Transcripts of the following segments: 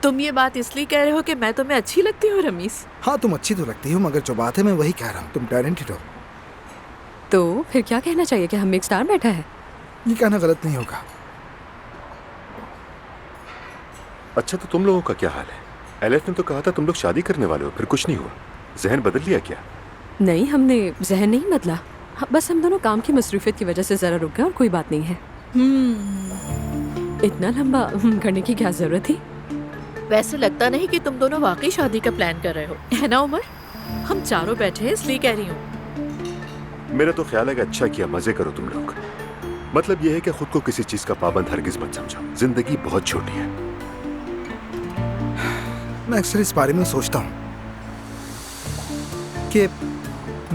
तुम ये बात इसलिए कह रहे हो कि मैं तुम्हें अच्छी लगती हूँ रमीस? हाँ, तुम अच्छी तो लगती हो, मगर जो बात है मैं वही कह रहा हूँ, तुम टैलेंटेड हो। तो फिर क्या कहना चाहिए कि हम में एक स्टार बैठा है? ये कहना गलत नहीं होगा। अच्छा, तो तुम लोगों का क्या हाल है? एलेफ ने तो कहा था तुम लोग शादी करने वाले हो, फिर कुछ नहीं हुआ। जहन बदल लिया क्या? नहीं, हमने जहन नहीं बदला। बस हम दोनों काम की मसरूफियत की वजह से जरा रुक गए और कोई बात नहीं है। इतना लंबा करने की क्या जरूरत थी? वैसे लगता नहीं कि तुम दोनों वाकई शादी का प्लान कर रहे हो, है ना उमर? हम चारों बैठे हैं इसलिए कह रही हूँ। मेरा तो ख्याल है कि अच्छा किया, मजे करो तुम लोग। मतलब यह है कि खुद को किसी चीज का पाबंद हरगिज मत समझो, जिंदगी बहुत छोटी है। मैं अक्सर इस बारे में सोचता हूँ कि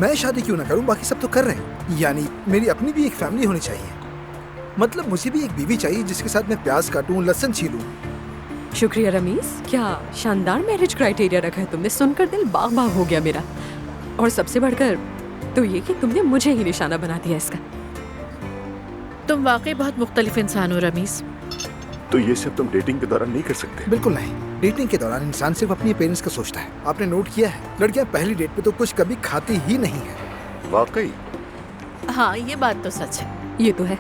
मैं शादी क्यों ना करूं, बाकी सब तो कर रहे हैं। यानी मेरी अपनी भी एक फैमिली होनी चाहिए। मतलब मुझे भी एक बीवी चाहिए जिसके साथ मैं प्याज काटूं, लहसुन छीलूं। शुक्रिया रमीज, क्या शानदार मैरिज क्राइटेरिया रखा है तुमने। सुनकर दिल बाग बाग हो गया मेरा। और सबसे बढ़कर तो ये कि तुमने मुझे ही निशाना बना दिया इसका। तुम वाकई बहुत मुख्तलिफ इंसान हो रमीज। तो ये सब तुम डेटिंग के दौरान नहीं कर सकते? बिल्कुल नहीं। डेटिंग के दौरान इंसान सिर्फ अपने पेरेंट्स का सोचता है। आपने नोट किया है, लड़कियां पहली डेट पे तो कुछ कभी खाती ही नहीं है। वाकई? हाँ, ये बात तो सच है। ये तो है।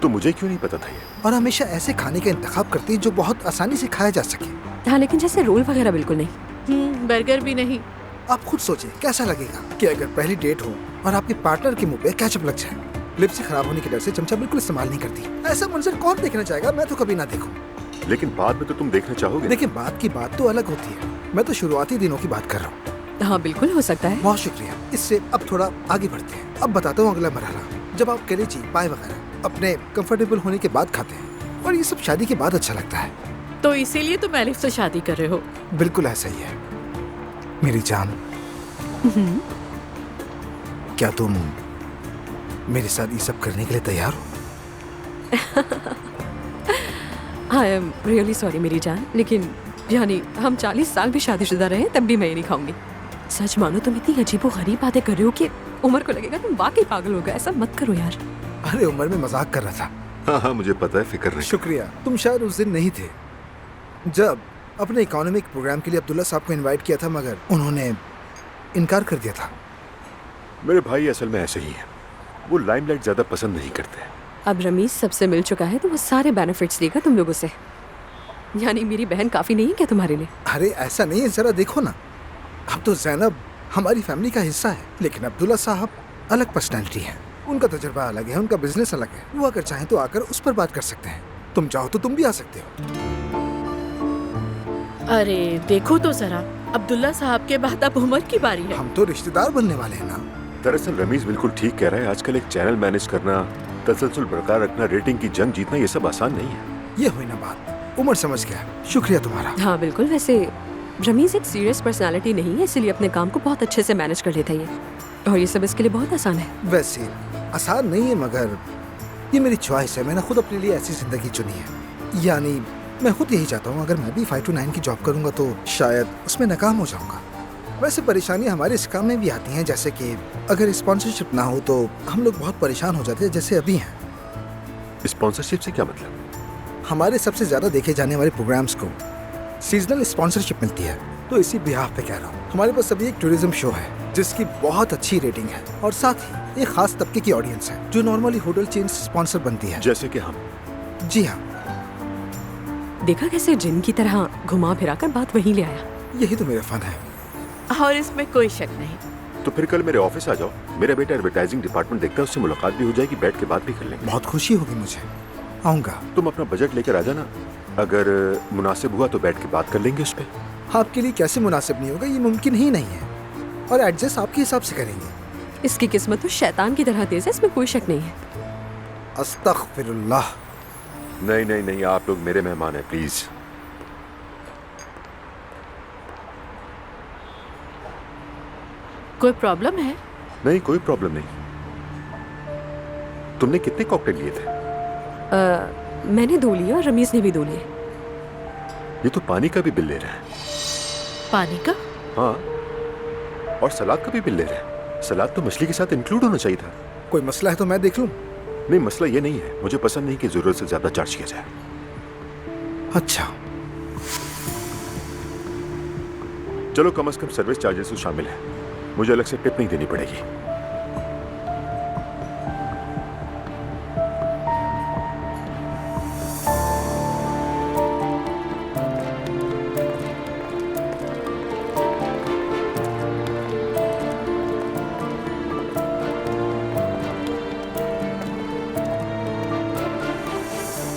तो मुझे क्यों नहीं पता था ये? और हमेशा ऐसे खाने का इंतखाब करती है जो बहुत आसानी से खाया जा सके। हाँ, लेकिन जैसे रोल वगैरह बिल्कुल नहीं। बर्गर भी नहीं। आप खुद सोचिए कैसा लगेगा कि अगर पहली डेट हो और आपके पार्टनर के मुंह पे केचप लग जाए। लिप्स खराब होने के डर से चमचा बिल्कुल इस्तेमाल नहीं करती। ऐसा मंजर कौन देखना चाहेगा? मैं तो कभी ना देखूं। लेकिन बाद में तो तुम देखना चाहोगे। देखिए, बात की बात तो अलग होती है। मैं तो शुरुआती दिनों की बात कर रहा हूँ। हाँ, बिल्कुल हो सकता है। बहुत शुक्रिया। इससे अब थोड़ा आगे बढ़ते हैं। अब बताता हूँ अगला मरहला। जब आप कलेजी, पाए वगैरह अपने कंफर्टेबल होने के बाद खाते हैं, और ये सब शादी के बाद अच्छा लगता है। तो इसीलिए तुम एलिफ से शादी कर रहे हो? बिल्कुल ऐसा ही है मेरी जान। क्या तुम मेरे साथ ये सब करने के लिए तैयार हो? आई एम रियली सॉरी मेरी जान, लेकिन यानी हम 40 साल भी शादीशुदा रहे तब भी मैं ये नहीं खाऊंगी। सच मानो तुम इतनी अजीबो गरीब बातें कर रहे हो कि उमर को लगेगा तुम वाकई पागल हो गए। ऐसा मत करो यार। अरे उमर, में मजाक कर रहा था। हाँ हाँ, मुझे पता है, फिक्र नहीं। शुक्रिया। तुम शायद उस दिन नहीं थे जब अपने इकोनॉमिक प्रोग्राम के लिए अब्दुल्ला साहब को इनवाइट किया था, मगर उन्होंने इनकार कर दिया था। मेरे भाई असल में ऐसे ही हैं। वो लाइमलाइट ज्यादा पसंद नहीं करते। अब रमीज सबसे मिल चुका है तो वो सारे बेनिफिट्स देगा तुम लोगों से। यानी मेरी बहन काफी नहीं है क्या तुम्हारे लिए? अरे ऐसा नहीं है, जरा देखो ना। अब तो जैनब हमारी फैमिली का हिस्सा है, लेकिन अब्दुल्ला साहब अलग पर्सनैलिटी है। उनका तजुर्बा अलग है, उनका बिजनेस अलग है। वो अगर चाहें तो आकर उस पर बात कर सकते हैं। तुम चाहो तो तुम भी आ सकते हो। अरे देखो तो जरा, अब्दुल्ला साहब के बाद अब उमर की बारी है। हम तो रिश्तेदार बनने वाले हैं ना। दरअसल रमीज बिल्कुल ठीक कह रहा है। आजकल एक चैनल मैनेज करना, तसलसल बरकरार रखना, रेटिंग की जंग जीतना, ये सब आसान नहीं है। ये हुई ना बात। उमर समझ गया, शुक्रिया तुम्हारा। हाँ बिल्कुल। वैसे रमीज एक सीरियस पर्सनालिटी नहीं है, इसलिए अपने काम को बहुत अच्छे से मैनेज कर लेता है ये। और ये सब इसके लिए बहुत आसान है। वैसे आसान नहीं है, मगर ये मेरी च्वाइस है। मैंने खुद अपने लिए ऐसी जिंदगी चुनी है। यानी मैं खुद यही चाहता हूँ, अगर मैं भी 5 to 9 की जॉब करूँगा तो शायद उसमें नाकाम हो जाऊँगा। वैसे परेशानी हमारे इस काम में भी आती हैं, जैसे कि अगर स्पॉन्सरशिप ना हो तो हम लोग बहुत परेशान हो जाते हैं, जैसे अभी हैं। स्पॉन्सरशिप से क्या मतलब? हमारे सबसे ज्यादा देखे जाने वाले प्रोग्राम्स को सीजनल स्पॉन्सरशिप मिलती है। तो इसी बिहाफ पे कह रहा हूँ, हमारे पास अभी एक टूरिज्म शो है जिसकी बहुत अच्छी रेटिंग है, और साथ ही एक खास तबके की ऑडियंस है जो नॉर्मली होटल चेन स्पॉन्सर बनती है। जैसे कि हम? जी हाँ। देखा कैसे जिन की तरह घुमा फिरा कर बात वहीं ले आया। यही तो मेरा फन है। और इसमें कोई शक नहीं। तो फिर कल मेरे ऑफिस आ जाओ। मेरा बेटा एडवर्टाइजिंग डिपार्टमेंट देखता है, उससे मुलाकात भी हो जाएगी, बैठ के बात भी कर लेंगे। बहुत खुशी होगी मुझे। आऊँगा। तुम अपना बजट लेकर आ जाना, अगर मुनासिब हुआ तो बैठ के बात कर लेंगे उस पर। आपके लिए कैसे मुनासिब नहीं होगा? ये मुमकिन ही नहीं है, और एडजस्ट आपके हिसाब से करेंगे। इसकी किस्मत तो शैतान की तरह तेज है, इसमें कोई शक नहीं है। अस्तगफिरुल्लाह। नहीं नहीं नहीं, आप लोग मेरे मेहमान हैं, प्लीज। कोई प्रॉब्लम है? नहीं, कोई प्रॉब्लम नहीं। तुमने कितने कॉकटेल लिए थे? मैंने 2 लिए और रमीज ने भी 2 लिए। ये तो पानी का भी बिल ले रहे हैं। पानी का? हाँ, और सलाद का भी बिल ले रहे हैं। सलाद तो मछली के साथ इंक्लूड होना चाहिए था। कोई मसला है तो मैं देख लूं। नहीं, मसला ये नहीं है, मुझे पसंद नहीं कि जरूरत से ज्यादा चार्ज किया जाए। अच्छा। चलो कम से कम सर्विस चार्जेस तो शामिल है, मुझे अलग से टिप नहीं देनी पड़ेगी।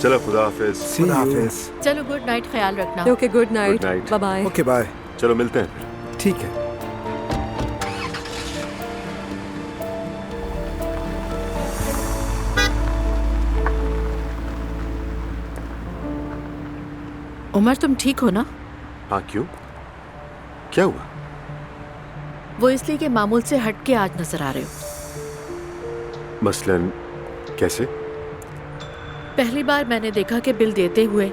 चलो खुदा हाफिज। सी हाफिज। चलो गुड नाइट, ख्याल रखना। Okay good night, Good night. Bye bye. Okay bye. चलो मिलते हैं फिर। ठीक है। उमर तुम ठीक हो ना? हाँ क्यों, क्या हुआ? वो इसलिए कि मामूल से हट के आज नजर आ रहे हो। मसलन कैसे? पहली बार मैंने देखा कि बिल देते हुए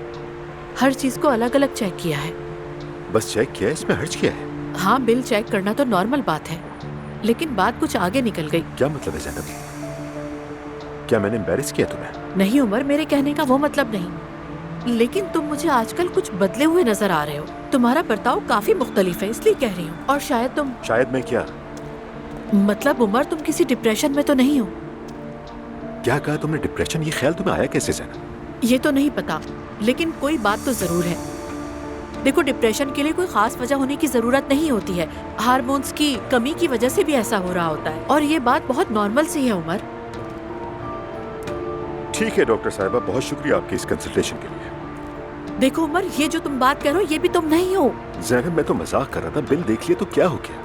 हर चीज को अलग अलग चेक किया है। बस चेक किया है, इसमें हर्ज किया है? हाँ, बिल चेक करना तो नॉर्मल बात है, लेकिन बात कुछ आगे निकल गई। क्या मतलब है ज़ैनब? क्या मैंने एम्बैरेस किया तुम्हें? नहीं उमर, मेरे कहने का वो मतलब नहीं, लेकिन तुम मुझे आजकल कुछ बदले हुए नजर आ रहे हो। तुम्हारा बर्ताव काफी मुख्तलिफ है, इसलिए कह रही हूँ। और शायद मैं क्या? मतलब उमर, तुम किसी डिप्रेशन में तो नहीं हो? क्या कहा तुमने? डिप्रेशन? ये ख्याल तुम्हें आया कैसे ज़ैनब? ये तो नहीं पता, लेकिन कोई बात तो जरूर है। देखो, डिप्रेशन के लिए कोई खास वजह होने की जरूरत नहीं होती है। हार्मोन्स की कमी की वजह से भी ऐसा हो रहा होता है, और ये बात बहुत नॉर्मल सी है उमर। ठीक है डॉक्टर साहिबा, बहुत शुक्रिया आपके इस कंसल्टेशन के लिए। देखो उमर, ये जो तुम बात कर रहे हो ये भी तुम नहीं हो। ज़ैनब मैं तो मजाक कर रहा था, बिल देख लिया तो क्या हो गया?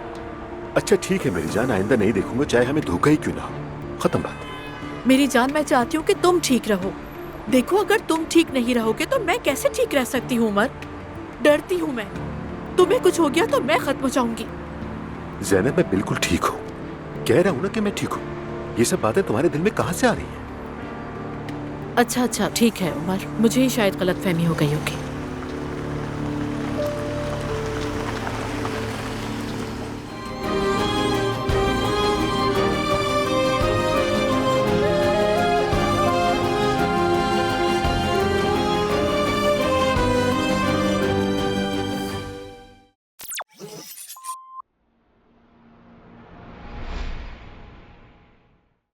अच्छा ठीक है मेरी जान, आइंदा नहीं देखूंगा, चाहे हमें धोखा ही क्यों ना हो। खत्म बात। मेरी जान, मैं चाहती हूँ कि तुम ठीक रहो। देखो, अगर तुम ठीक नहीं रहोगे तो मैं कैसे ठीक रह सकती हूँ उमर? डरती हूँ मैं, तुम्हें कुछ हो गया तो मैं खत्म हो जाऊंगी। ज़ैनब मैं बिल्कुल ठीक हूँ, कह रहा हूँ ना कि मैं ठीक हूँ। ये सब बातें तुम्हारे दिल में कहाँ से आ रही हैं? अच्छा ठीक है उमर, मुझे ही शायद गलतफहमी हो गई होगी।